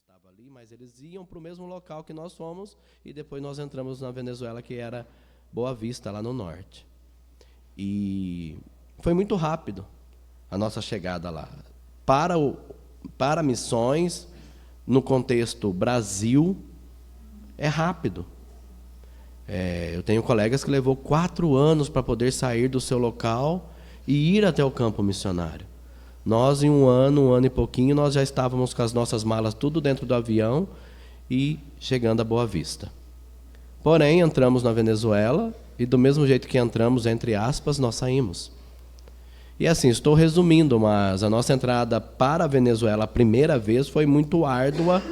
estava ali, mas eles iam para o mesmo local que nós fomos, e depois nós entramos na Venezuela, que era Boa Vista, lá no norte. E foi muito rápido a nossa chegada lá. Para missões, no contexto Brasil, é rápido. Eu tenho colegas que levou 4 anos para poder sair do seu local e ir até o campo missionário. Nós, em um ano e pouquinho, nós já estávamos com as nossas malas tudo dentro do avião e chegando a Boa Vista. Porém, entramos na Venezuela e do mesmo jeito que entramos, entre aspas, nós saímos. E assim, estou resumindo, mas a nossa entrada para a Venezuela a primeira vez foi muito árdua,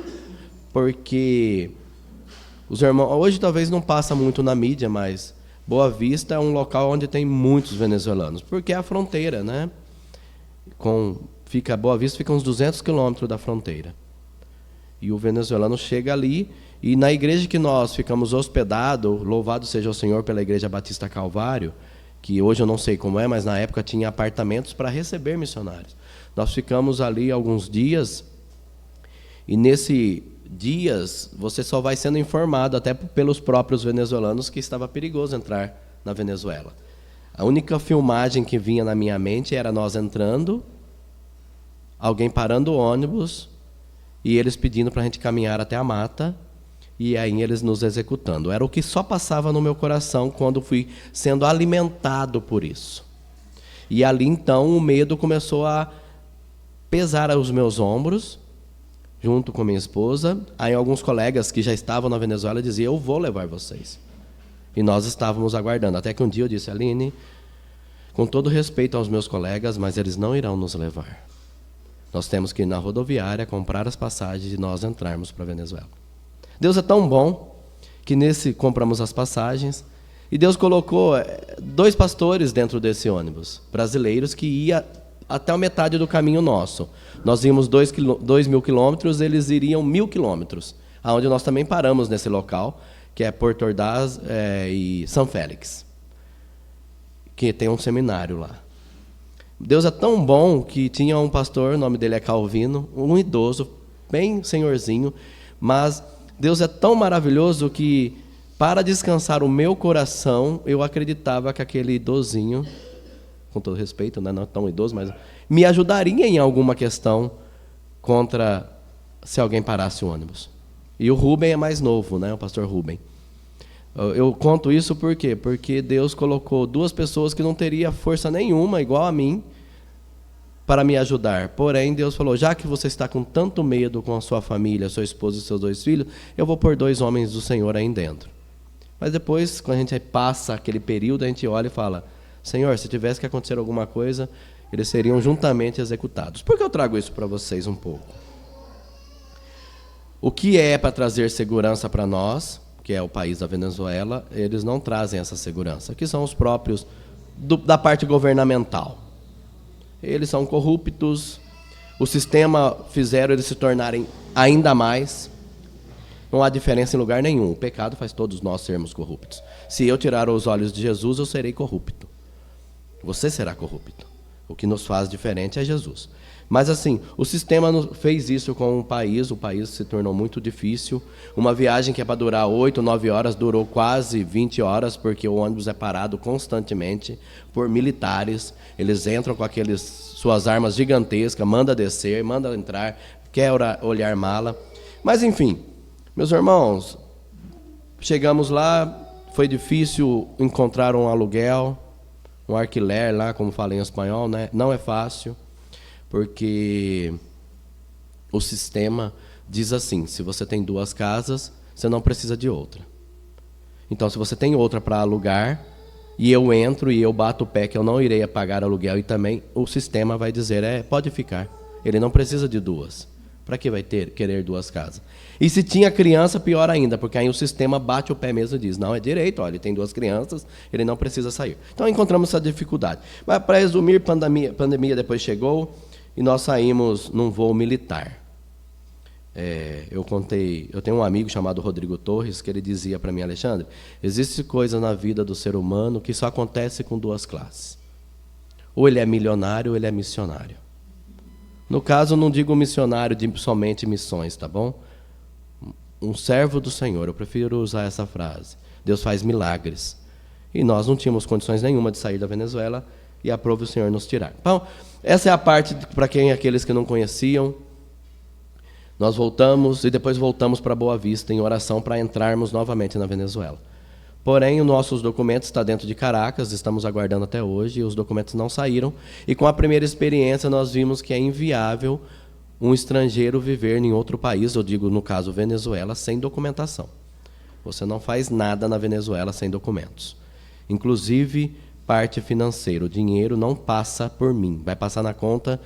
porque os irmãos, hoje talvez não passa muito na mídia, mas Boa Vista é um local onde tem muitos venezuelanos, porque é a fronteira, né? Boa Vista fica uns 200 quilômetros da fronteira. E o venezuelano chega ali, e na igreja que nós ficamos hospedados, louvado seja o Senhor pela Igreja Batista Calvário, que hoje eu não sei como é, mas na época tinha apartamentos para receber missionários. Nós ficamos ali alguns dias, e nesses dias você só vai sendo informado, até pelos próprios venezuelanos, que estava perigoso entrar na Venezuela. A única filmagem que vinha na minha mente era nós entrando, alguém parando o ônibus, e eles pedindo para a gente caminhar até a mata, e aí eles nos executando. Era o que só passava no meu coração quando fui sendo alimentado por isso. E ali, então, o medo começou a pesar aos meus ombros, junto com minha esposa. Aí alguns colegas que já estavam na Venezuela diziam: eu vou levar vocês. E nós estávamos aguardando. Até que um dia eu disse: Aline, com todo respeito aos meus colegas, mas eles não irão nos levar. Nós temos que ir na rodoviária, comprar as passagens e nós entrarmos para a Venezuela. Deus é tão bom que compramos as passagens, e Deus colocou 2 pastores dentro desse ônibus, brasileiros, que ia até a metade do caminho nosso. Nós íamos 2.000 quilômetros, eles iriam 1.000 quilômetros, aonde nós também paramos nesse local, que é Porto Ordaz e São Félix, que tem um seminário lá. Deus é tão bom que tinha um pastor, o nome dele é Calvino, um idoso, bem senhorzinho, mas Deus é tão maravilhoso que, para descansar o meu coração, eu acreditava que aquele idosinho, com todo respeito, né, não tão idoso, mas me ajudaria em alguma questão contra se alguém parasse o ônibus. E o Rubem é mais novo, né, o pastor Rubem. Eu conto isso por quê? Porque Deus colocou 2 pessoas que não teriam força nenhuma, igual a mim, para me ajudar. Porém, Deus falou: já que você está com tanto medo com a sua família, sua esposa e seus 2 filhos, eu vou pôr 2 homens do Senhor aí dentro. Mas depois, quando a gente passa aquele período, a gente olha e fala: Senhor, se tivesse que acontecer alguma coisa, eles seriam juntamente executados. Por que eu trago isso para vocês um pouco? O que é para trazer segurança para nós, que é o país da Venezuela, eles não trazem essa segurança, que são os próprios da parte governamental. Eles são corruptos, o sistema fizeram eles se tornarem ainda mais. Não há diferença em lugar nenhum. O pecado faz todos nós sermos corruptos. Se eu tirar os olhos de Jesus, eu serei corrupto. Você será corrupto. O que nos faz diferente é Jesus. Mas assim, o sistema fez isso com o país se tornou muito difícil. Uma viagem que é para durar 8, 9 horas, durou quase 20 horas, porque o ônibus é parado constantemente por militares. Eles entram com suas armas gigantescas, manda descer, manda entrar, quer olhar mala. Mas enfim, meus irmãos, chegamos lá, foi difícil encontrar um aluguel, um alquiler lá, como fala em espanhol, né? Não é fácil. Porque o sistema diz assim: se você tem 2 casas, você não precisa de outra. Então, se você tem outra para alugar, e eu entro e eu bato o pé que eu não irei pagar aluguel, e também o sistema vai dizer: pode ficar. Ele não precisa de 2. Para que vai querer 2 casas? E se tinha criança, pior ainda, porque aí o sistema bate o pé mesmo e diz: não, é direito, olha, ele tem 2 crianças, ele não precisa sair. Então, encontramos essa dificuldade. Mas, para resumir, pandemia depois chegou, e nós saímos num voo militar. Eu tenho um amigo chamado Rodrigo Torres, que ele dizia para mim: Alexandre, existe coisa na vida do ser humano que só acontece com 2 classes. Ou ele é milionário ou ele é missionário. No caso, não digo missionário de somente missões, tá bom? Um servo do Senhor, eu prefiro usar essa frase. Deus faz milagres. E nós não tínhamos condições nenhuma de sair da Venezuela e aprove o Senhor nos tirar. Então, essa é a parte para aqueles que não conheciam. Nós voltamos e depois voltamos para Boa Vista em oração para entrarmos novamente na Venezuela. Porém, os nossos documentos estão dentro de Caracas, estamos aguardando até hoje, e os documentos não saíram. E com a primeira experiência, nós vimos que é inviável um estrangeiro viver em outro país, eu digo, no caso, Venezuela, sem documentação. Você não faz nada na Venezuela sem documentos. Inclusive, parte financeira, o dinheiro não passa por mim, vai passar na conta,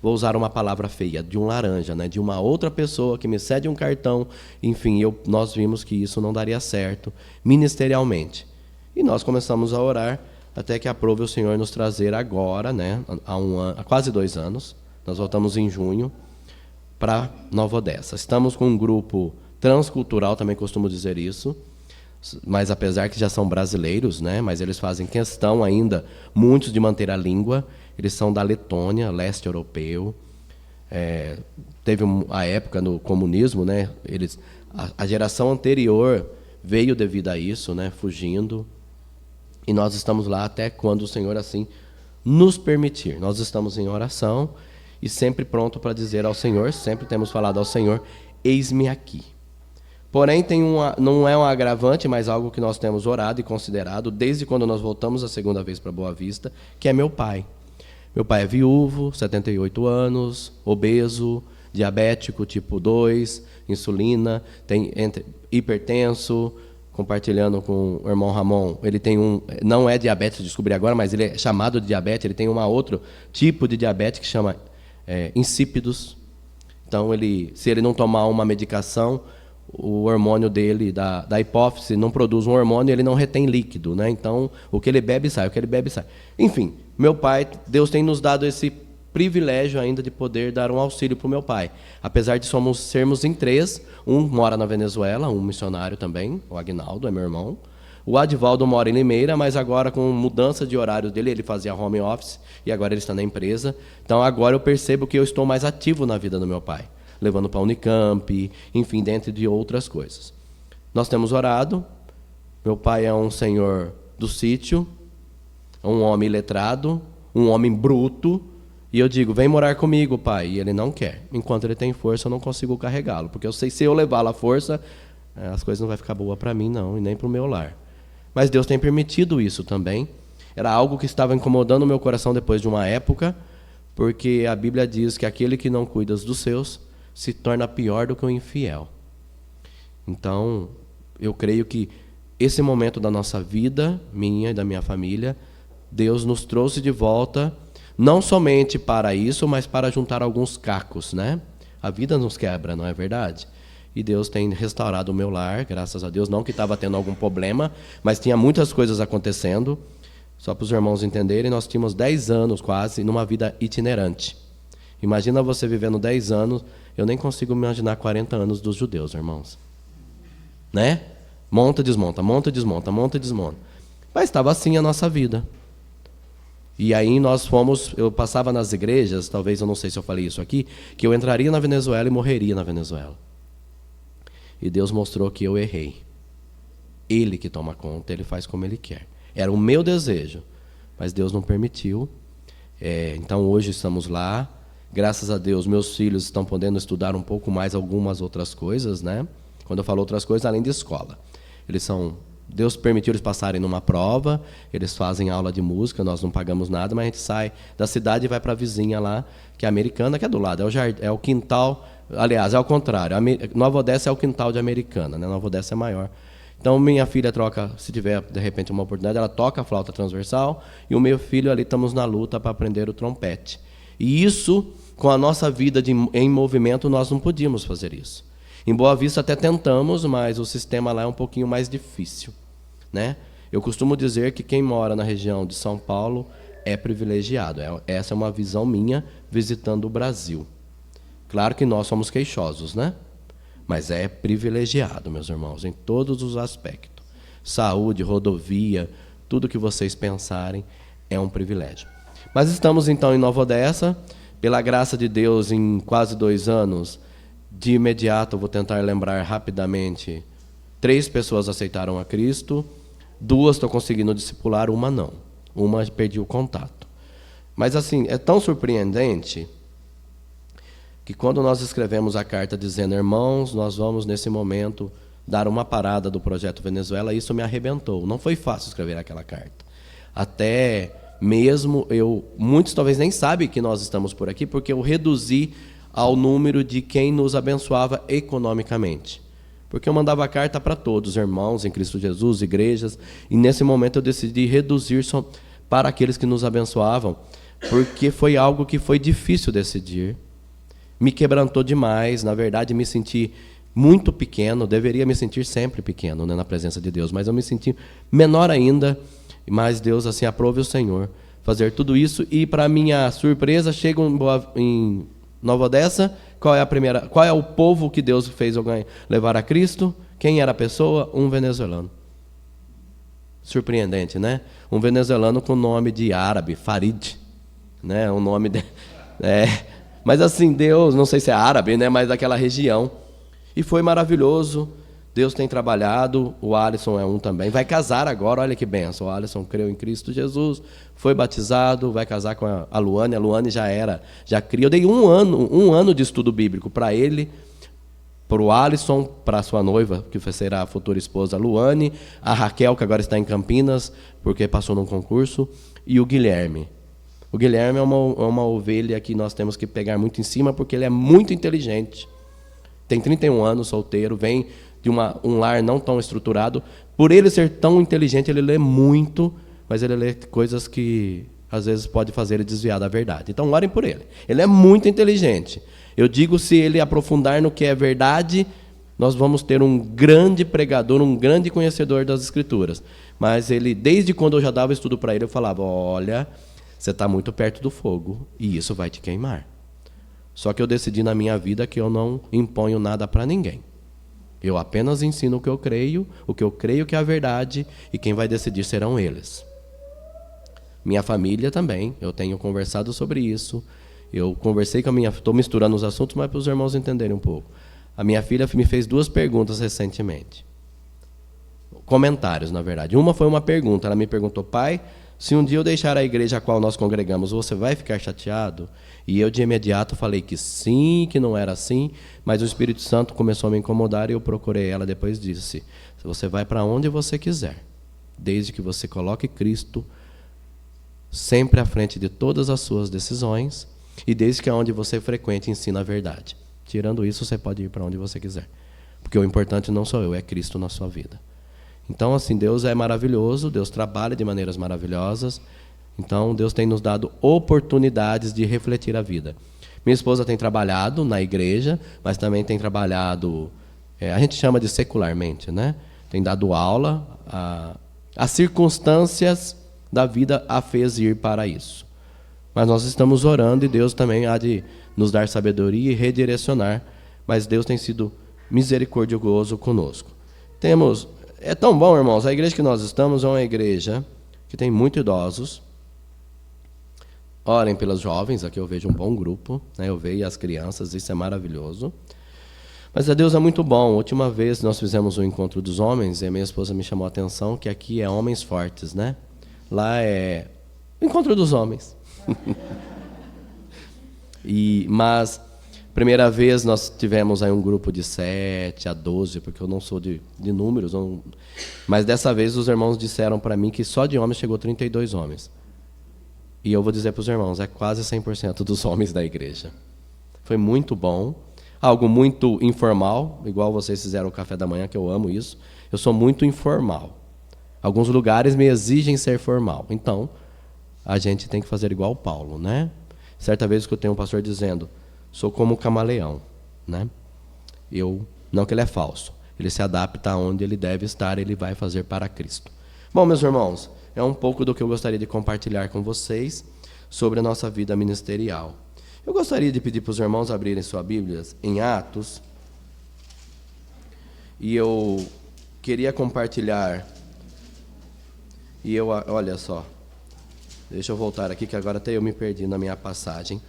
vou usar uma palavra feia, de um laranja, né? De uma outra pessoa que me cede um cartão. Enfim, nós vimos que isso não daria certo ministerialmente. E nós começamos a orar até que aprove o Senhor nos trazer agora, né? Há quase 2 anos, nós voltamos em junho, para Nova Odessa. Estamos com um grupo transcultural, também costumo dizer isso, mas apesar que já são brasileiros, né? Mas eles fazem questão ainda, muitos, de manter a língua. Eles são da Letônia, leste europeu. Teve a época no comunismo, né? A geração anterior veio devido a isso, né? Fugindo. E nós estamos lá até quando o Senhor assim nos permitir. Nós estamos em oração e sempre pronto para dizer ao Senhor, sempre temos falado ao Senhor, eis-me aqui. Porém, não é um agravante, mas algo que nós temos orado e considerado desde quando nós voltamos a segunda vez para Boa Vista, que é meu pai. Meu pai é viúvo, 78 anos, obeso, diabético tipo 2, insulina, hipertenso, compartilhando com o irmão Ramon. Ele tem não é diabetes, descobri agora, mas ele é chamado de diabetes, ele tem outro tipo de diabetes que chama insípidos. Então, se ele não tomar uma medicação, o hormônio dele, da hipófise, não produz um hormônio e ele não retém líquido, né? Então, o que ele bebe sai, Enfim, meu pai, Deus tem nos dado esse privilégio ainda de poder dar um auxílio para o meu pai. Apesar de sermos em 3, um mora na Venezuela, um missionário também, o Agnaldo, é meu irmão. O Adivaldo mora em Limeira, mas agora com mudança de horário dele, ele fazia home office e agora ele está na empresa. Então, agora eu percebo que eu estou mais ativo na vida do meu pai, levando para a Unicamp, enfim, dentre de outras coisas. Nós temos orado, meu pai é um senhor do sítio, um homem letrado, um homem bruto, e eu digo, vem morar comigo, pai, e ele não quer. Enquanto ele tem força, eu não consigo carregá-lo, porque eu sei que se eu levá-lo à força, as coisas não vão ficar boas para mim, não, e nem para o meu lar. Mas Deus tem permitido isso também. Era algo que estava incomodando o meu coração depois de uma época, porque a Bíblia diz que aquele que não cuida dos seus se torna pior do que o infiel. Então, eu creio que esse momento da nossa vida, minha e da minha família, Deus nos trouxe de volta, não somente para isso, mas para juntar alguns cacos, né? A vida nos quebra, não é verdade? E Deus tem restaurado o meu lar, graças a Deus. Não que estava tendo algum problema, mas tinha muitas coisas acontecendo. Só para os irmãos entenderem, nós tínhamos 10 anos quase numa vida itinerante. Imagina você vivendo 10 anos, eu nem consigo imaginar 40 anos dos judeus, irmãos. Né? Monta, desmonta, monta, desmonta, monta, desmonta. Mas estava assim a nossa vida. E aí eu passava nas igrejas, talvez, eu não sei se eu falei isso aqui, que eu entraria na Venezuela e morreria na Venezuela. E Deus mostrou que eu errei. Ele que toma conta, ele faz como ele quer. Era o meu desejo, mas Deus não permitiu. Então hoje estamos lá. Graças a Deus, meus filhos estão podendo estudar um pouco mais algumas outras coisas, né? Quando eu falo outras coisas, além de escola. Deus permitiu eles passarem numa prova, eles fazem aula de música, nós não pagamos nada, mas a gente sai da cidade e vai para a vizinha lá, que é Americana, que é do lado, é o quintal, aliás, é ao contrário, Nova Odessa é o quintal de Americana, né? Nova Odessa é maior. Então, minha filha troca, se tiver, de repente, uma oportunidade, ela toca a flauta transversal, e o meu filho ali, estamos na luta para aprender o trompete. E isso, com a nossa vida em movimento, nós não podíamos fazer isso. Em Boa Vista até tentamos, mas o sistema lá é um pouquinho mais difícil, né? Eu costumo dizer que quem mora na região de São Paulo é privilegiado. Essa é uma visão minha visitando o Brasil. Claro que nós somos queixosos, né? Mas é privilegiado, meus irmãos, em todos os aspectos. Saúde, rodovia, tudo que vocês pensarem é um privilégio. Mas estamos então em Nova Odessa. Pela graça de Deus, em quase 2 anos, de imediato, eu vou tentar lembrar rapidamente, 3 pessoas aceitaram a Cristo, 2 estou conseguindo discipular, uma não. Uma perdi o contato. Mas assim, é tão surpreendente que quando nós escrevemos a carta dizendo, irmãos, nós vamos nesse momento dar uma parada do Projeto Venezuela, isso me arrebentou. Não foi fácil escrever aquela carta. Até mesmo muitos talvez nem sabem que nós estamos por aqui, porque eu reduzi ao número de quem nos abençoava economicamente. Porque eu mandava carta para todos, irmãos em Cristo Jesus, igrejas, e nesse momento eu decidi reduzir só para aqueles que nos abençoavam, porque foi algo que foi difícil decidir. Me quebrantou demais, na verdade me senti muito pequeno, deveria me sentir sempre pequeno, né, na presença de Deus, mas eu me senti menor ainda, mas Deus assim aprove o Senhor fazer tudo isso, e para minha surpresa, chego em Nova Odessa, qual é o povo que Deus fez levar a Cristo? Quem era a pessoa? Um venezuelano. Surpreendente, né? Um venezuelano com nome de árabe, Farid, né? Um nome mas assim, Deus, não sei se é árabe, né, mas daquela região. E foi maravilhoso. Deus tem trabalhado, o Alisson é um também. Vai casar agora, olha que benção. O Alisson creu em Cristo Jesus, foi batizado, vai casar com a Luane. A Luane já cria. Eu dei um ano de estudo bíblico para ele, para o Alisson, para a sua noiva, que será a futura esposa, a Luane, a Raquel, que agora está em Campinas, porque passou num concurso, e o Guilherme. O Guilherme é uma ovelha que nós temos que pegar muito em cima, porque ele é muito inteligente. Tem 31 anos, solteiro, vem de um lar não tão estruturado. Por ele ser tão inteligente, ele lê muito, mas ele lê coisas que às vezes pode fazer ele desviar da verdade. Então, orem por ele. Ele é muito inteligente. Eu digo, se ele aprofundar no que é verdade, nós vamos ter um grande pregador, um grande conhecedor das Escrituras. Mas ele, desde quando eu já dava estudo para ele, eu falava, olha, você está muito perto do fogo e isso vai te queimar. Só que eu decidi na minha vida que eu não imponho nada para ninguém. Eu apenas ensino o que eu creio que é a verdade, e quem vai decidir serão eles. Minha família também, eu tenho conversado sobre isso. Eu conversei com a minha... Estou misturando os assuntos, mas para os irmãos entenderem um pouco. A minha filha me fez 2 perguntas recentemente. Comentários, na verdade. Uma foi uma pergunta. Ela me perguntou, pai, se um dia eu deixar a igreja a qual nós congregamos, você vai ficar chateado? E eu de imediato falei que sim, que não era assim, mas o Espírito Santo começou a me incomodar e eu procurei ela, depois disse, você vai para onde você quiser, desde que você coloque Cristo sempre à frente de todas as suas decisões, e desde que aonde você frequente ensina a verdade. Tirando isso, você pode ir para onde você quiser, porque o importante não sou eu, é Cristo na sua vida. Então, assim, Deus é maravilhoso, Deus trabalha de maneiras maravilhosas. Então, Deus tem nos dado oportunidades de refletir a vida. Minha esposa tem trabalhado na igreja, mas também tem trabalhado, a gente chama de secularmente, né? Tem dado aula, as circunstâncias da vida a fez ir para isso. Mas nós estamos orando e Deus também há de nos dar sabedoria e redirecionar, mas Deus tem sido misericordioso conosco. É tão bom, irmãos, a igreja que nós estamos é uma igreja que tem muitos idosos. Orem pelos jovens, aqui eu vejo um bom grupo, né? Eu vejo as crianças, isso é maravilhoso. Mas a Deus é muito bom. A última vez nós fizemos o encontro dos homens, e a minha esposa me chamou a atenção que aqui é homens fortes, né? Lá é o encontro dos homens. Mas, primeira vez nós tivemos aí um grupo de 7 a 12, porque eu não sou de números, mas dessa vez os irmãos disseram para mim que só de homens chegou 32 homens. E eu vou dizer para os irmãos, é quase 100% dos homens da igreja. Foi muito bom, algo muito informal, igual vocês fizeram o café da manhã, que eu amo isso. Eu sou muito informal. Alguns lugares me exigem ser formal. Então, a gente tem que fazer igual Paulo, né? Certa vez que eu tenho um pastor dizendo, sou como um camaleão, né? Não que ele é falso, ele se adapta aonde ele deve estar, ele vai fazer para Cristo. Bom, meus irmãos, é um pouco do que eu gostaria de compartilhar com vocês sobre a nossa vida ministerial. Eu gostaria de pedir para os irmãos abrirem suas Bíblias em Atos, e eu queria compartilhar, olha só, deixa eu voltar aqui que agora até eu me perdi na minha passagem.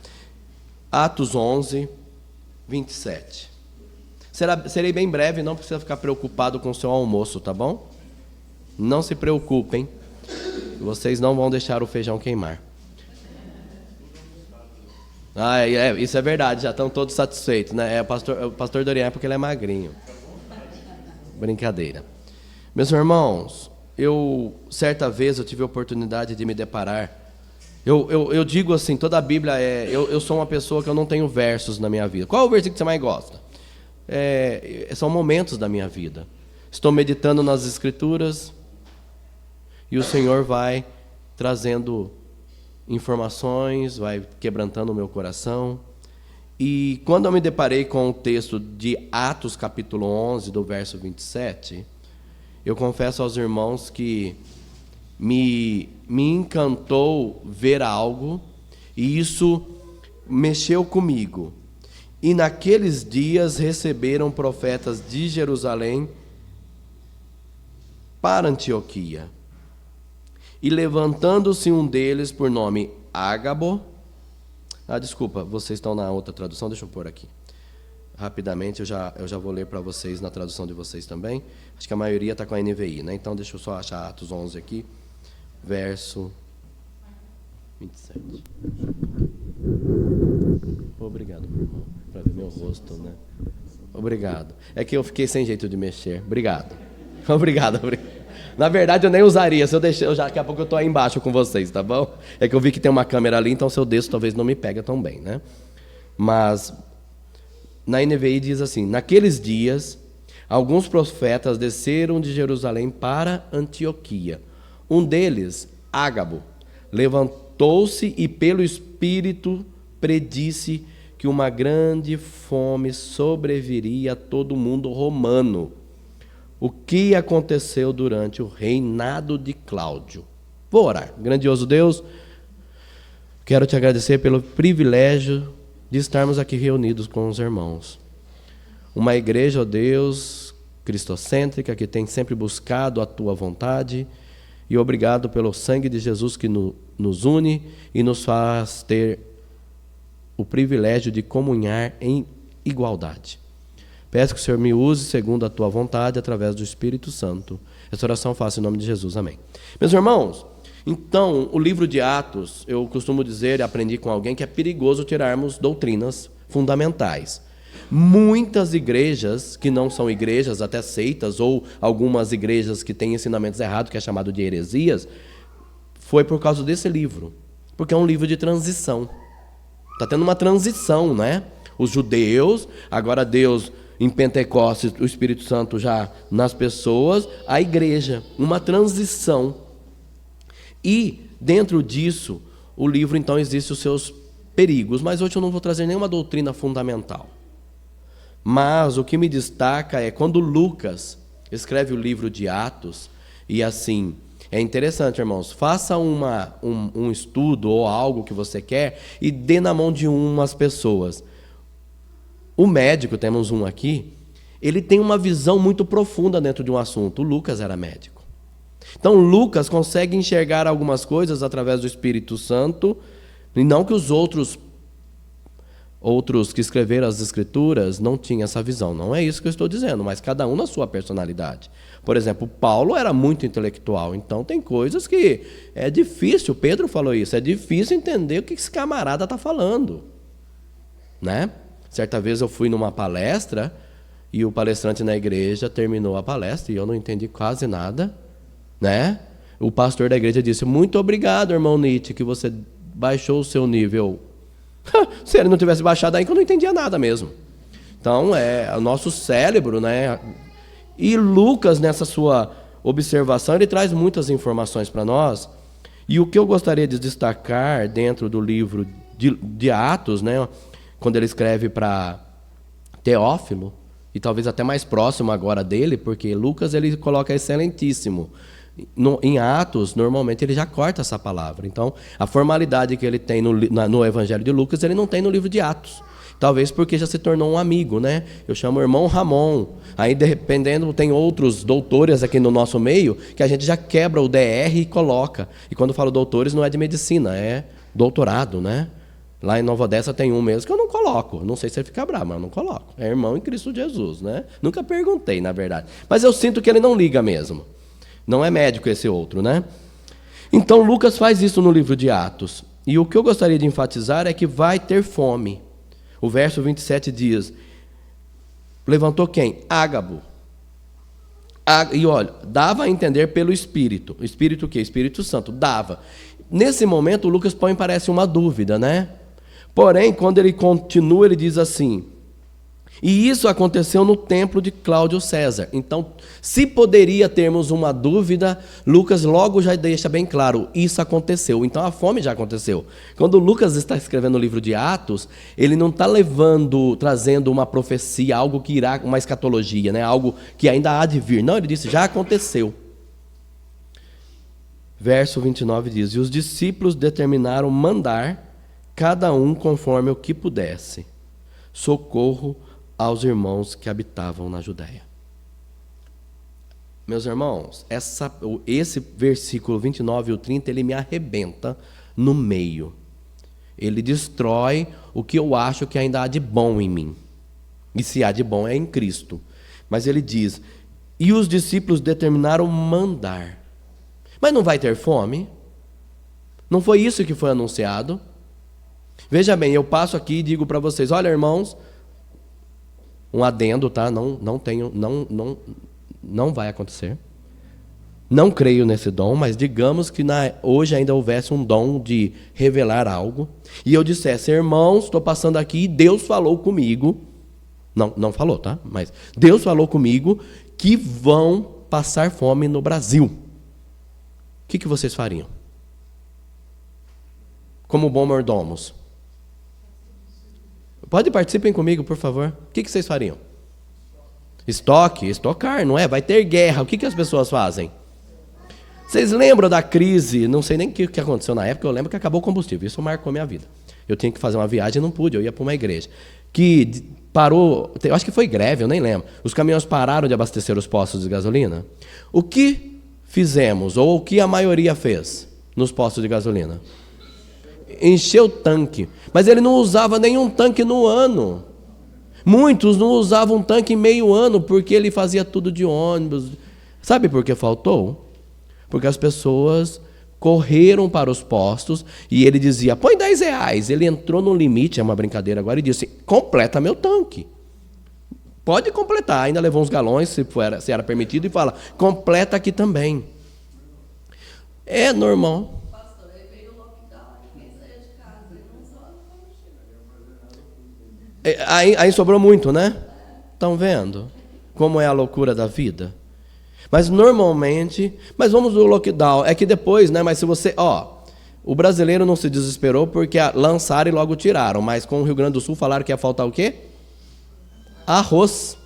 Atos 11, 27. Serei bem breve, não precisa ficar preocupado com o seu almoço, tá bom? Não se preocupem, vocês não vão deixar o feijão queimar. Isso é verdade, já estão todos satisfeitos, né? O pastor Dorian é porque ele é magrinho. Brincadeira. Meus irmãos, certa vez eu tive a oportunidade de me deparar. Eu digo assim, toda a Bíblia eu sou uma pessoa que eu não tenho versos na minha vida. Qual é o versículo que você mais gosta? São momentos da minha vida. Estou meditando nas Escrituras e o Senhor vai trazendo informações, vai quebrantando o meu coração. E quando eu me deparei com o texto de Atos capítulo 11, do verso 27, eu confesso aos irmãos que me encantou ver algo, e isso mexeu comigo. E naqueles dias receberam profetas de Jerusalém para Antioquia. E levantando-se um deles por nome Ágabo. Desculpa, vocês estão na outra tradução, deixa eu pôr aqui. Rapidamente, eu já vou ler para vocês na tradução de vocês também. Acho que a maioria está com a NVI, né? Então deixa eu só achar Atos 11 aqui, verso 27. Obrigado, meu irmão, para ver meu rosto, né? Obrigado. É que eu fiquei sem jeito de mexer. Obrigado. Obrigado. Na verdade, eu nem usaria. Se eu deixar, daqui a pouco eu estou aí embaixo com vocês, tá bom? É que eu vi que tem uma câmera ali, então se eu desço, talvez não me pega tão bem, né? Mas na NVI diz assim: naqueles dias, alguns profetas desceram de Jerusalém para Antioquia. Um deles, Ágabo, levantou-se e pelo Espírito predisse que uma grande fome sobreviria a todo o mundo romano. O que aconteceu durante o reinado de Cláudio? Vou orar. Grandioso Deus, quero te agradecer pelo privilégio de estarmos aqui reunidos com os irmãos. Uma igreja, ó Deus, cristocêntrica, que tem sempre buscado a tua vontade. E obrigado pelo sangue de Jesus que nos une e nos faz ter o privilégio de comunhar em igualdade. Peço que o Senhor me use segundo a tua vontade, através do Espírito Santo. Essa oração faço em nome de Jesus. Amém. Meus irmãos, então, o livro de Atos, eu costumo dizer, aprendi com alguém, que é perigoso tirarmos doutrinas fundamentais. Muitas igrejas, que não são igrejas, até seitas, ou algumas igrejas que têm ensinamentos errados, que é chamado de heresias, foi por causa desse livro. Porque é um livro de transição. Está tendo uma transição, né? Os judeus, agora Deus em Pentecostes, o Espírito Santo já nas pessoas, a igreja, uma transição. E dentro disso, o livro então existe os seus perigos, mas hoje eu não vou trazer nenhuma doutrina fundamental. Mas o que me destaca é quando Lucas escreve o livro de Atos, e assim, é interessante, irmãos, faça um estudo ou algo que você quer e dê na mão de umas pessoas. O médico, temos um aqui, ele tem uma visão muito profunda dentro de um assunto. O Lucas era médico. Então, Lucas consegue enxergar algumas coisas através do Espírito Santo, e não que os outros que escreveram as Escrituras não tinham essa visão. Não é isso que eu estou dizendo, mas cada um na sua personalidade. Por exemplo, Paulo era muito intelectual, então tem coisas que é difícil, Pedro falou isso, é difícil entender o que esse camarada está falando, né? Certa vez eu fui numa palestra e o palestrante na igreja terminou a palestra e eu não entendi quase nada, né? O pastor da igreja disse: muito obrigado, irmão Nietzsche, que você baixou o seu nível. Se ele não tivesse baixado aí, que eu não entendia nada mesmo. Então, é o nosso cérebro, né? E Lucas, nessa sua observação, ele traz muitas informações para nós. E o que eu gostaria de destacar dentro do livro de Atos, né? Quando ele escreve para Teófilo, e talvez até mais próximo agora dele, porque Lucas ele coloca excelentíssimo. Em Atos, normalmente ele já corta essa palavra. Então, a formalidade que ele tem no Evangelho de Lucas, ele não tem no livro de Atos. Talvez porque já se tornou um amigo, né? Eu chamo o irmão Ramon. Aí, dependendo, tem outros doutores aqui no nosso meio, que a gente já quebra o DR e coloca. E quando eu falo doutores, não é de medicina, é doutorado, né? Lá em Nova Odessa tem um mesmo que eu não coloco. Não sei se ele fica bravo, mas eu não coloco. É irmão em Cristo Jesus, né? Nunca perguntei, na verdade. Mas eu sinto que ele não liga mesmo. Não é médico esse outro, né? Então, Lucas faz isso no livro de Atos. E o que eu gostaria de enfatizar é que vai ter fome. O verso 27 diz, levantou quem? Ágabo. E olha, dava a entender pelo Espírito. O Espírito o quê? Espírito Santo. Dava. Nesse momento, o Lucas põe, parece uma dúvida, né? Porém, quando ele continua, ele diz assim, e isso aconteceu no templo de Cláudio César. Então, se poderia termos uma dúvida, Lucas logo já deixa bem claro, isso aconteceu. Então, a fome já aconteceu. Quando Lucas está escrevendo o livro de Atos, ele não está trazendo uma profecia, algo que irá, uma escatologia, né? Algo que ainda há de vir. Não, ele disse, já aconteceu. Verso 29 diz, e os discípulos determinaram mandar cada um conforme o que pudesse, socorro aos irmãos que habitavam na Judéia. Meus irmãos, esse versículo 29 e o 30, ele me arrebenta no meio. Ele destrói o que eu acho que ainda há de bom em mim. E se há de bom é em Cristo. Mas ele diz, e os discípulos determinaram mandar. Mas não vai ter fome? Não foi isso que foi anunciado? Veja bem, eu passo aqui e digo para vocês, olha, irmãos, um adendo, tá? Não vai acontecer. Não creio nesse dom, mas digamos que hoje ainda houvesse um dom de revelar algo, e eu dissesse, irmãos, estou passando aqui e Deus falou comigo, não falou, tá? Mas Deus falou comigo que vão passar fome no Brasil. O que vocês fariam? Como bom mordomos. Participem comigo, por favor. O que vocês fariam? Estocar, não é? Vai ter guerra. O que as pessoas fazem? Vocês lembram da crise? Não sei nem o que aconteceu na época. Eu lembro que acabou o combustível. Isso marcou minha vida. Eu tinha que fazer uma viagem e não pude. Eu ia para uma igreja. Que parou, eu acho que foi greve, eu nem lembro. Os caminhões pararam de abastecer os postos de gasolina. O que fizemos? Ou o que a maioria fez nos postos de gasolina? Encheu o tanque. Mas ele não usava nenhum tanque no ano. Muitos não usavam um tanque em meio ano, porque ele fazia tudo de ônibus. Sabe por que faltou? Porque as pessoas correram para os postos e ele dizia, põe R$10. Ele entrou no limite, é uma brincadeira agora, e disse, completa meu tanque. Pode completar, ainda levou uns galões, se era permitido, e fala, completa aqui também. É normal. Aí sobrou muito, né? Estão vendo como é a loucura da vida? Mas normalmente, mas vamos do lockdown, é que depois, né? Mas se você, o brasileiro não se desesperou porque lançaram e logo tiraram, mas com o Rio Grande do Sul falaram que ia faltar o quê? Arroz.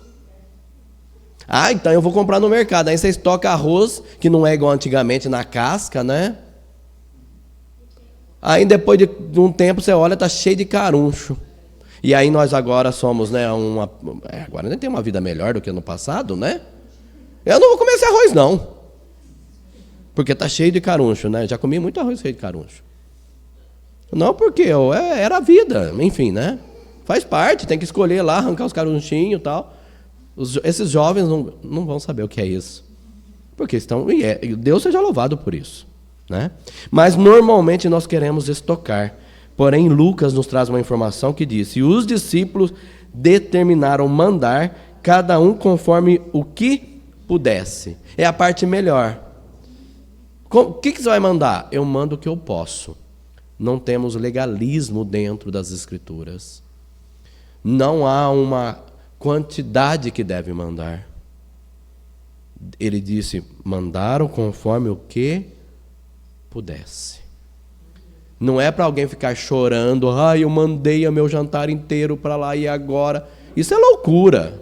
Então eu vou comprar no mercado. Aí você estoca arroz, que não é igual antigamente na casca, né? Aí depois de um tempo você olha, tá cheio de caruncho. E aí nós agora somos, né, agora nem tem uma vida melhor do que no passado, né? Eu não vou comer esse arroz, não. Porque tá cheio de caruncho, né? Já comi muito arroz cheio de caruncho. Não, porque era a vida, enfim, né? Faz parte, tem que escolher lá, arrancar os carunchinhos e tal. Esses jovens não vão saber o que é isso. Porque Deus seja louvado por isso, né? Mas normalmente nós queremos estocar. Porém, Lucas nos traz uma informação que diz, e os discípulos determinaram mandar, cada um conforme o que pudesse. É a parte melhor. O que você vai mandar? Eu mando o que eu posso. Não temos legalismo dentro das Escrituras. Não há uma quantidade que deve mandar. Ele disse, mandaram conforme o que pudesse. Não é para alguém ficar chorando, eu mandei o meu jantar inteiro para lá e agora. Isso é loucura.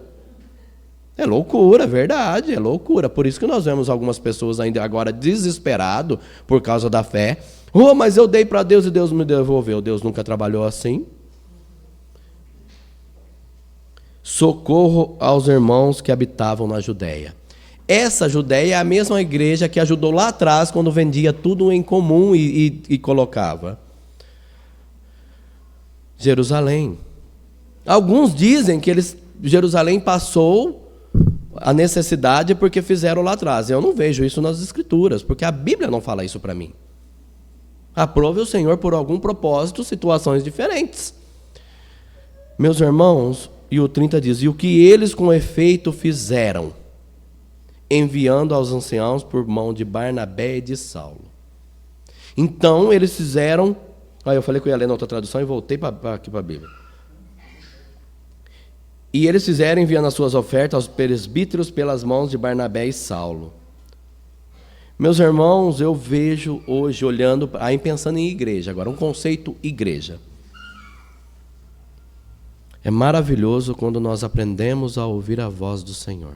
É loucura, verdade, é loucura. Por isso que nós vemos algumas pessoas ainda agora desesperadas por causa da fé. Mas eu dei para Deus e Deus me devolveu. Deus nunca trabalhou assim. Socorro aos irmãos que habitavam na Judéia. Essa Judéia é a mesma igreja que ajudou lá atrás, quando vendia tudo em comum e colocava. Jerusalém. Alguns dizem que Jerusalém passou a necessidade porque fizeram lá atrás. Eu não vejo isso nas Escrituras, porque a Bíblia não fala isso para mim. Aprove o Senhor por algum propósito, situações diferentes. Meus irmãos, e o 30 diz, e o que eles com efeito fizeram, enviando aos anciãos por mão de Barnabé e de Saulo. Então, eles fizeram... eu falei que eu ia ler na outra tradução e voltei aqui para a Bíblia. E eles fizeram enviando as suas ofertas aos presbíteros pelas mãos de Barnabé e Saulo. Meus irmãos, eu vejo hoje, olhando, aí pensando em igreja, agora um conceito igreja. É maravilhoso quando nós aprendemos a ouvir a voz do Senhor.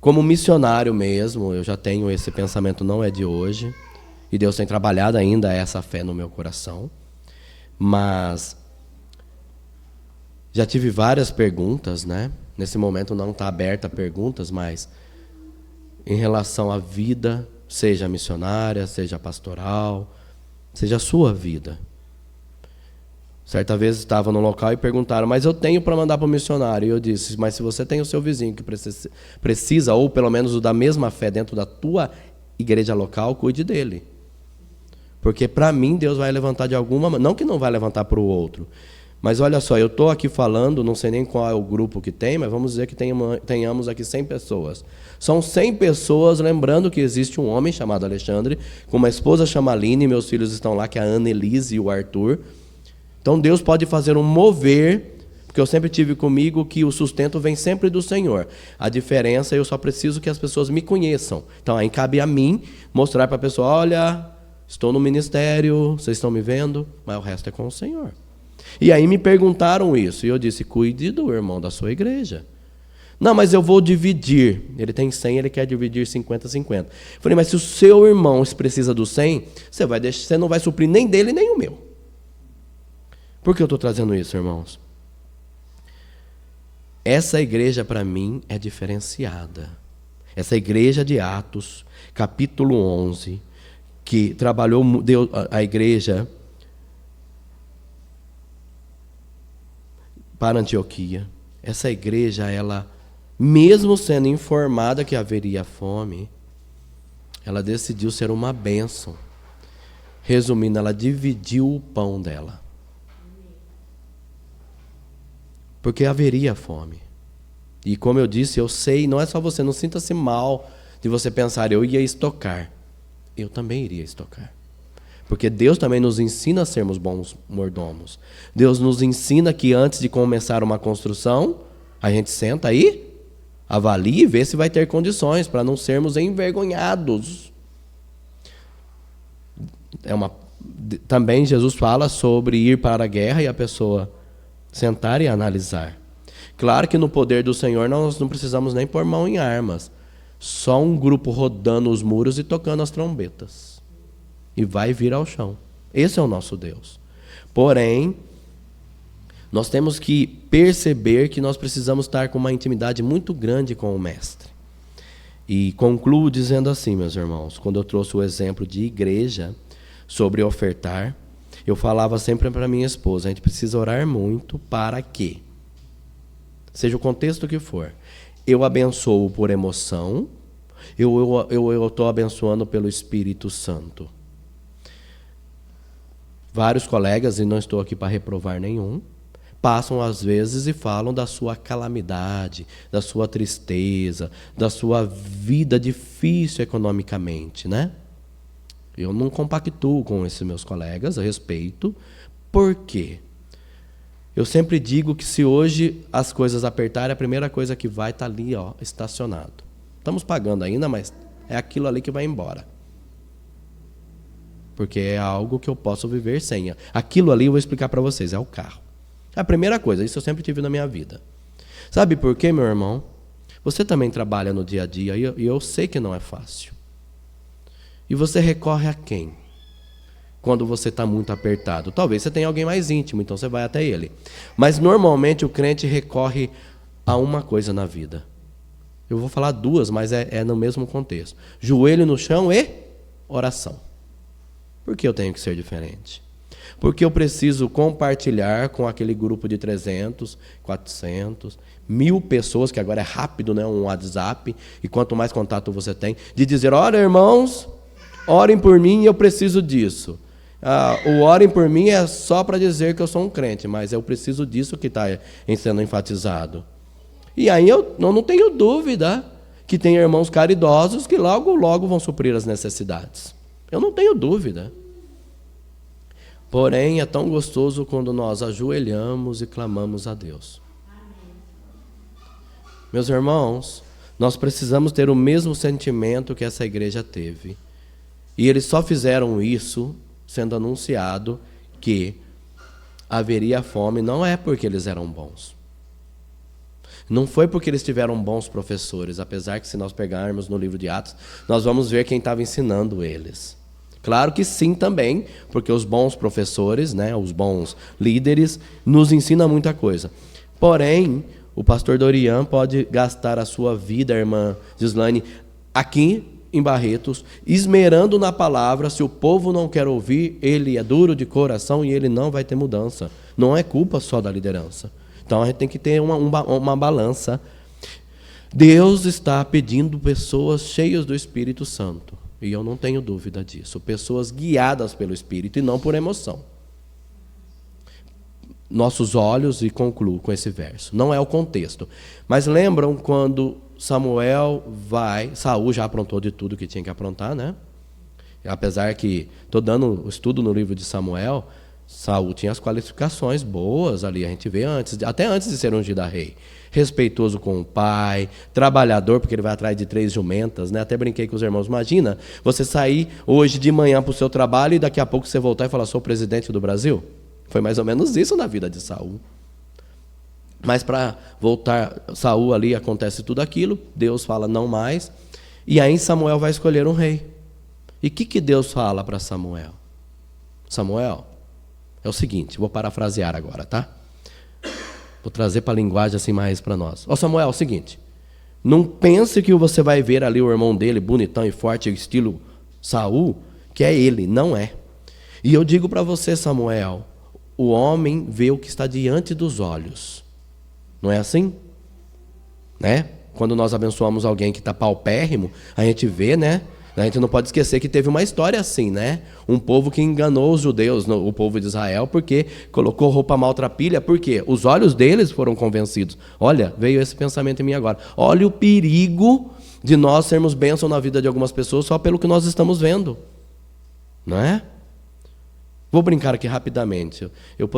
Como missionário mesmo, eu já tenho esse pensamento, não é de hoje, e Deus tem trabalhado ainda essa fé no meu coração, mas já tive várias perguntas, né? Nesse momento não está aberta a perguntas, mas em relação à vida, seja missionária, seja pastoral, seja a sua vida. Certa vez estava no local e perguntaram, mas eu tenho para mandar para o missionário. E eu disse, mas se você tem o seu vizinho que precisa, ou pelo menos o da mesma fé dentro da tua igreja local, cuide dele. Porque para mim Deus vai levantar de alguma maneira, não que não vai levantar para o outro. Mas olha só, eu estou aqui falando, não sei nem qual é o grupo que tem, mas vamos dizer que tenhamos aqui 100 pessoas. São 100 pessoas, lembrando que existe um homem chamado Alexandre, com uma esposa chamada Aline, meus filhos estão lá, que é a Ana Elise e o Arthur. Então Deus pode fazer um mover, porque eu sempre tive comigo que o sustento vem sempre do Senhor. A diferença, eu só preciso que as pessoas me conheçam. Então aí cabe a mim mostrar para a pessoa, olha, estou no ministério, vocês estão me vendo, mas o resto é com o Senhor. E aí me perguntaram isso, e eu disse, cuide do irmão da sua igreja. Não, mas eu vou dividir. Ele tem 100, ele quer dividir 50-50. Falei, mas se o seu irmão precisa do 100, você não vai suprir nem dele nem o meu. Por que eu estou trazendo isso, irmãos? Essa igreja, para mim, é diferenciada. Essa igreja de Atos, capítulo 11, que trabalhou a igreja para Antioquia. Essa igreja, ela, mesmo sendo informada que haveria fome, ela decidiu ser uma bênção. Resumindo, ela dividiu o pão dela. Porque haveria fome. E como eu disse, eu sei, não é só você, não sinta-se mal de você pensar, eu ia estocar. Eu também iria estocar. Porque Deus também nos ensina a sermos bons mordomos. Deus nos ensina que antes de começar uma construção, a gente senta aí, avalie e vê se vai ter condições para não sermos envergonhados. Também Jesus fala sobre ir para a guerra e a pessoa sentar e analisar. Claro que no poder do Senhor nós não precisamos nem pôr mão em armas. Só um grupo rodando os muros e tocando as trombetas. E vai vir ao chão. Esse é o nosso Deus. Porém, nós temos que perceber que nós precisamos estar com uma intimidade muito grande com o Mestre. E concluo dizendo assim, meus irmãos, quando eu trouxe o exemplo de igreja sobre ofertar, eu falava sempre para minha esposa, a gente precisa orar muito para que, seja o contexto que for, eu abençoo por emoção, eu estou abençoando pelo Espírito Santo. Vários colegas, e não estou aqui para reprovar nenhum, passam às vezes e falam da sua calamidade, da sua tristeza, da sua vida difícil economicamente, né? Eu não compactuo com esses meus colegas a respeito. Por quê? Eu sempre digo que se hoje as coisas apertarem, a primeira coisa que vai estar ali, ó, estacionado. Estamos pagando ainda, mas é aquilo ali que vai embora. Porque é algo que eu posso viver sem. Aquilo ali eu vou explicar para vocês, é o carro. É a primeira coisa, isso eu sempre tive na minha vida. Sabe por quê, meu irmão? Você também trabalha no dia a dia e eu sei que não é fácil. E você recorre a quem? Quando você está muito apertado. Talvez você tenha alguém mais íntimo, então você vai até ele. Mas normalmente o crente recorre a uma coisa na vida. Eu vou falar duas, mas é no mesmo contexto. Joelho no chão e oração. Por que eu tenho que ser diferente? Porque eu preciso compartilhar com aquele grupo de 300, 400, 1000 pessoas, que agora é rápido, né? Um WhatsApp, e quanto mais contato você tem, de dizer, olha, irmãos, orem por mim, eu preciso disso. O orem por mim é só para dizer que eu sou um crente, mas eu preciso disso que está sendo enfatizado. E aí eu não tenho dúvida que tem irmãos caridosos que logo, logo vão suprir as necessidades. Eu não tenho dúvida. Porém, é tão gostoso quando nós ajoelhamos e clamamos a Deus. Meus irmãos, nós precisamos ter o mesmo sentimento que essa igreja teve. E eles só fizeram isso sendo anunciado que haveria fome, não é porque eles eram bons. Não foi porque eles tiveram bons professores, apesar que se nós pegarmos no livro de Atos, nós vamos ver quem estava ensinando eles. Claro que sim também, porque os bons professores, né, os bons líderes, nos ensinam muita coisa. Porém, o pastor Dorian pode gastar a sua vida, a irmã Gislaine, aqui em Barretos, esmerando na palavra. Se o povo não quer ouvir, ele é duro de coração e ele não vai ter mudança. Não é culpa só da liderança. Então a gente tem que ter uma balança. Deus está pedindo pessoas cheias do Espírito Santo. E eu não tenho dúvida disso. Pessoas guiadas pelo Espírito e não por emoção. Nossos olhos, e concluo com esse verso. Não é o contexto. Mas lembram quando Samuel Saul já aprontou de tudo que tinha que aprontar, né? Apesar que, estou dando estudo no livro de Samuel, Saul tinha as qualificações boas ali, a gente vê até antes de ser ungido a rei. Respeitoso com o pai, trabalhador, porque ele vai atrás de 3 jumentas, né? Até brinquei com os irmãos, imagina você sair hoje de manhã para o seu trabalho e daqui a pouco você voltar e falar, sou presidente do Brasil? Foi mais ou menos isso na vida de Saul. Mas para voltar, Saul ali acontece tudo aquilo, Deus fala não mais, e aí Samuel vai escolher um rei. E o que Deus fala para Samuel? Samuel, é o seguinte, vou parafrasear agora, tá? Vou trazer para a linguagem assim mais para nós. Samuel, é o seguinte, não pense que você vai ver ali o irmão dele, bonitão e forte, estilo Saul, que é ele, não é. E eu digo para você, Samuel, o homem vê o que está diante dos olhos. Não é assim? Né? Quando nós abençoamos alguém que está paupérrimo, a gente vê, né? A gente não pode esquecer que teve uma história assim, né? Um povo que enganou os judeus, o povo de Israel, porque colocou roupa maltrapilha, porque os olhos deles foram convencidos. Olha, veio esse pensamento em mim agora. Olha o perigo de nós sermos bênção na vida de algumas pessoas só pelo que nós estamos vendo. Não é? Vou brincar aqui rapidamente. Eu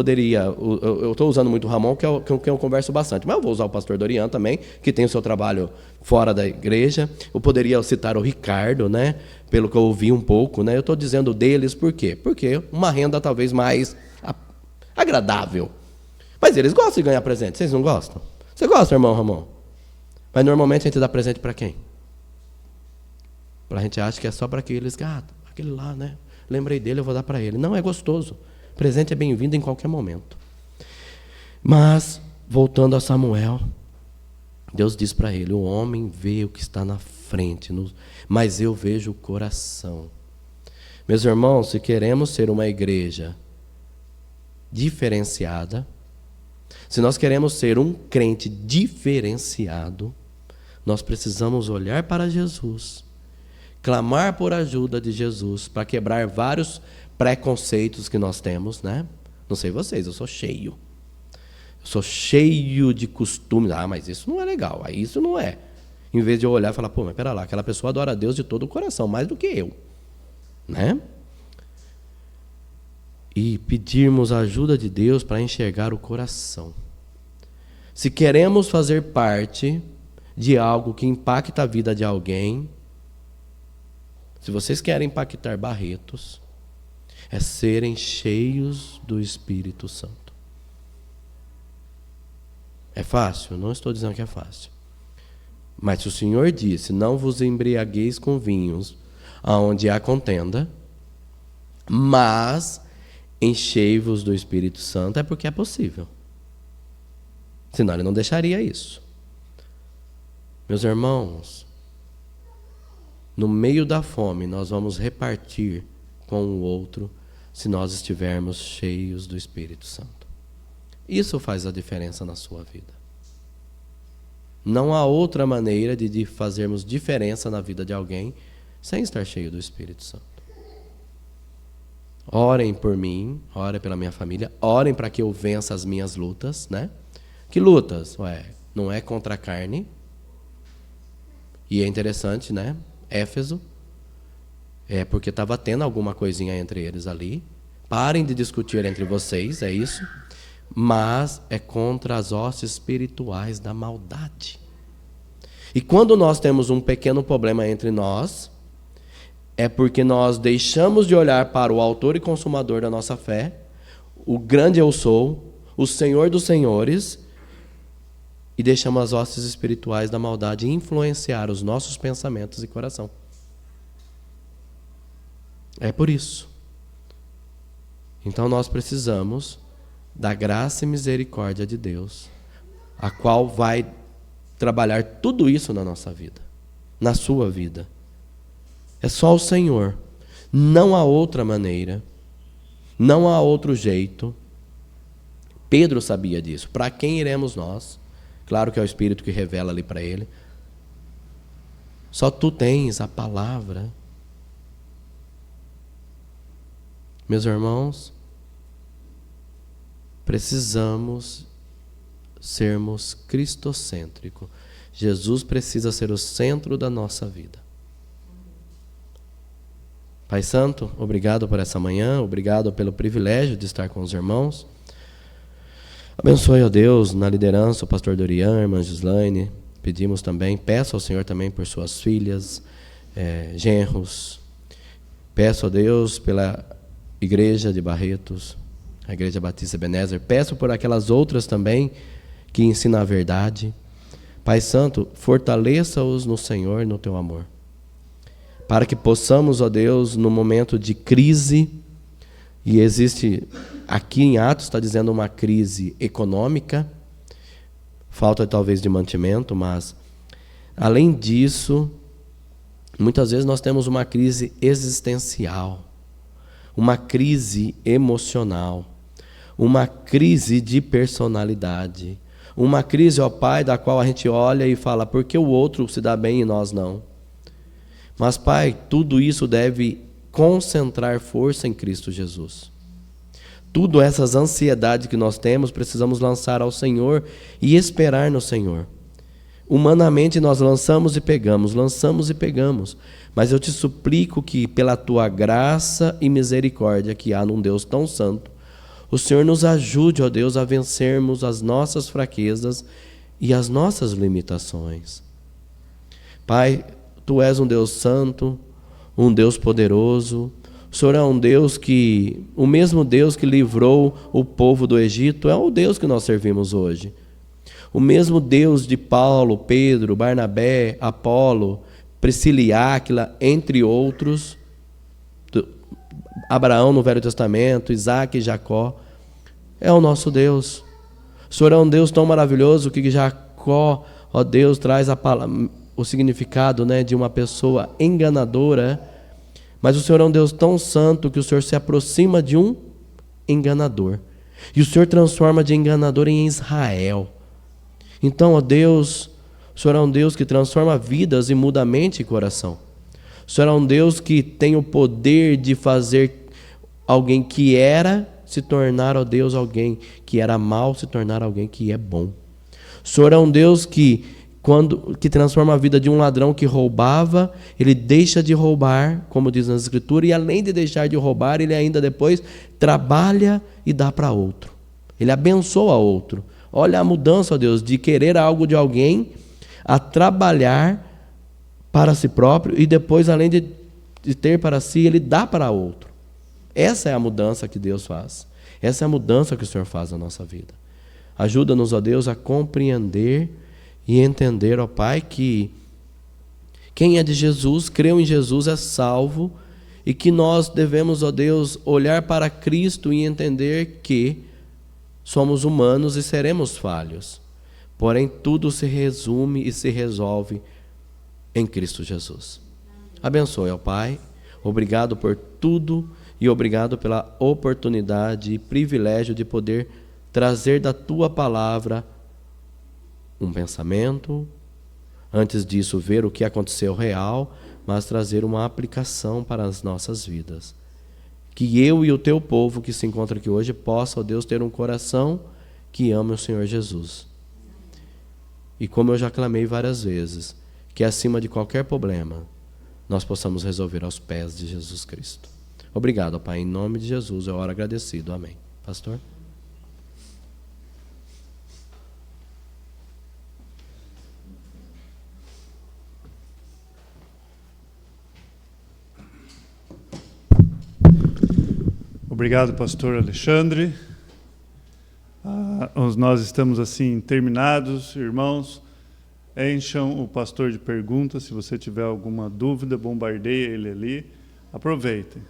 estou usando muito o Ramon, que eu converso bastante, mas eu vou usar o pastor Dorian também, que tem o seu trabalho fora da igreja. Eu poderia citar o Ricardo, né? Pelo que eu ouvi um pouco, né? Eu estou dizendo deles por quê? Porque uma renda talvez mais agradável. Mas eles gostam de ganhar presente, vocês não gostam? Você gosta, irmão Ramon? Mas normalmente a gente dá presente para quem? A gente acha que é só para aqueles gatos, aquele lá, né? Lembrei dele, eu vou dar para ele. Não, é gostoso. Presente é bem-vindo em qualquer momento. Mas, voltando a Samuel, Deus diz para ele, o homem vê o que está na frente, mas eu vejo o coração. Meus irmãos, se queremos ser uma igreja diferenciada, se nós queremos ser um crente diferenciado, nós precisamos olhar para Jesus, clamar por ajuda de Jesus para quebrar vários preconceitos que nós temos, né? Não sei vocês, eu sou cheio. Eu sou cheio de costumes. Mas isso não é legal, aí isso não é. Em vez de eu olhar e falar, mas pera lá, aquela pessoa adora a Deus de todo o coração, mais do que eu. Né? E pedirmos a ajuda de Deus para enxergar o coração. Se queremos fazer parte de algo que impacta a vida de alguém, se vocês querem impactar Barretos, é serem cheios do Espírito Santo. É fácil? Não estou dizendo que é fácil. Mas se o Senhor disse, não vos embriagueis com vinhos, aonde há contenda, mas enchei-vos do Espírito Santo, é porque é possível. Senão ele não deixaria isso. Meus irmãos, no meio da fome, nós vamos repartir com o outro se nós estivermos cheios do Espírito Santo. Isso faz a diferença na sua vida. Não há outra maneira de fazermos diferença na vida de alguém sem estar cheio do Espírito Santo. Orem por mim, orem pela minha família, orem para que eu vença as minhas lutas, né? Que lutas? Não é contra a carne. E é interessante, né? Éfeso, porque estava tendo alguma coisinha entre eles ali. Parem de discutir entre vocês, é isso. Mas é contra as hostes espirituais da maldade. E quando nós temos um pequeno problema entre nós, é porque nós deixamos de olhar para o autor e consumador da nossa fé, o grande eu sou, o Senhor dos senhores, e deixamos as hostes espirituais da maldade influenciar os nossos pensamentos e coração. É por isso. Então nós precisamos da graça e misericórdia de Deus, a qual vai trabalhar tudo isso na nossa vida, na sua vida. É só o Senhor. Não há outra maneira. Não há outro jeito. Pedro sabia disso. Para quem iremos nós? Claro que é o Espírito que revela ali para ele. Só tu tens a palavra. Meus irmãos, precisamos sermos cristocêntricos. Jesus precisa ser o centro da nossa vida. Pai Santo, obrigado por essa manhã, obrigado pelo privilégio de estar com os irmãos. Abençoe, ó Deus, na liderança o pastor Dorian, a irmã Gislaine. Pedimos também, peço ao Senhor também por suas filhas, genros. Peço a Deus pela igreja de Barretos, a Igreja Batista Ebenezer. Peço por aquelas outras também que ensinam a verdade. Pai Santo, fortaleça-os no Senhor e no teu amor. Para que possamos, ó Deus, no momento de crise, e existe, aqui em Atos está dizendo uma crise econômica, falta talvez de mantimento, mas além disso, muitas vezes nós temos uma crise existencial, uma crise emocional, uma crise de personalidade, uma crise, ó Pai, da qual a gente olha e fala, por que o outro se dá bem e nós não? Mas, Pai, tudo isso deve concentrar força em Cristo Jesus. Tudo essas ansiedades que nós temos, precisamos lançar ao Senhor e esperar no Senhor. Humanamente nós lançamos e pegamos, mas eu te suplico que pela tua graça e misericórdia que há num Deus tão santo, o Senhor nos ajude, ó Deus, a vencermos as nossas fraquezas e as nossas limitações. Pai, tu és um Deus santo, um Deus poderoso. O Senhor é um Deus que, o mesmo Deus que livrou o povo do Egito, é o Deus que nós servimos hoje. O mesmo Deus de Paulo, Pedro, Barnabé, Apolo, Priscila e Áquila, entre outros, Abraão no Velho Testamento, Isaac e Jacó, é o nosso Deus. O Senhor é um Deus tão maravilhoso que Jacó, ó Deus, traz o significado, né, de uma pessoa enganadora, mas o Senhor é um Deus tão santo que o Senhor se aproxima de um enganador. E o Senhor transforma de enganador em Israel. Então, ó Deus, o Senhor é um Deus que transforma vidas e muda a mente e coração. O Senhor é um Deus que tem o poder de fazer alguém que era se tornar, ó Deus, alguém que era mal se tornar alguém que é bom. O Senhor é um Deus que transforma a vida de um ladrão que roubava, ele deixa de roubar, como diz na Escritura, e além de deixar de roubar, ele ainda depois trabalha e dá para outro. Ele abençoa outro. Olha a mudança, ó Deus, de querer algo de alguém a trabalhar para si próprio e depois, além de ter para si, ele dá para outro. Essa é a mudança que Deus faz. Essa é a mudança que o Senhor faz na nossa vida. Ajuda-nos, ó Deus, a compreender e entender, ó Pai, que quem é de Jesus, creu em Jesus, é salvo, e que nós devemos, ó Deus, olhar para Cristo e entender que somos humanos e seremos falhos. Porém, tudo se resume e se resolve em Cristo Jesus. Abençoe, ó Pai. Obrigado por tudo e obrigado pela oportunidade e privilégio de poder trazer da Tua palavra um pensamento, antes disso ver o que aconteceu real, mas trazer uma aplicação para as nossas vidas. Que eu e o Teu povo que se encontra aqui hoje possa, ó Deus, ter um coração que ama o Senhor Jesus. E como eu já clamei várias vezes, que acima de qualquer problema, nós possamos resolver aos pés de Jesus Cristo. Obrigado, Pai, em nome de Jesus, eu oro agradecido. Amém. Pastor? Obrigado, pastor Alexandre. Nós estamos assim terminados, irmãos. Encham o pastor de perguntas. Se você tiver alguma dúvida, bombardeie ele ali. Aproveitem.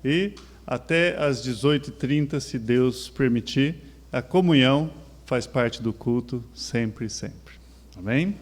E até às 18h30, se Deus permitir, a comunhão faz parte do culto sempre e sempre. Amém?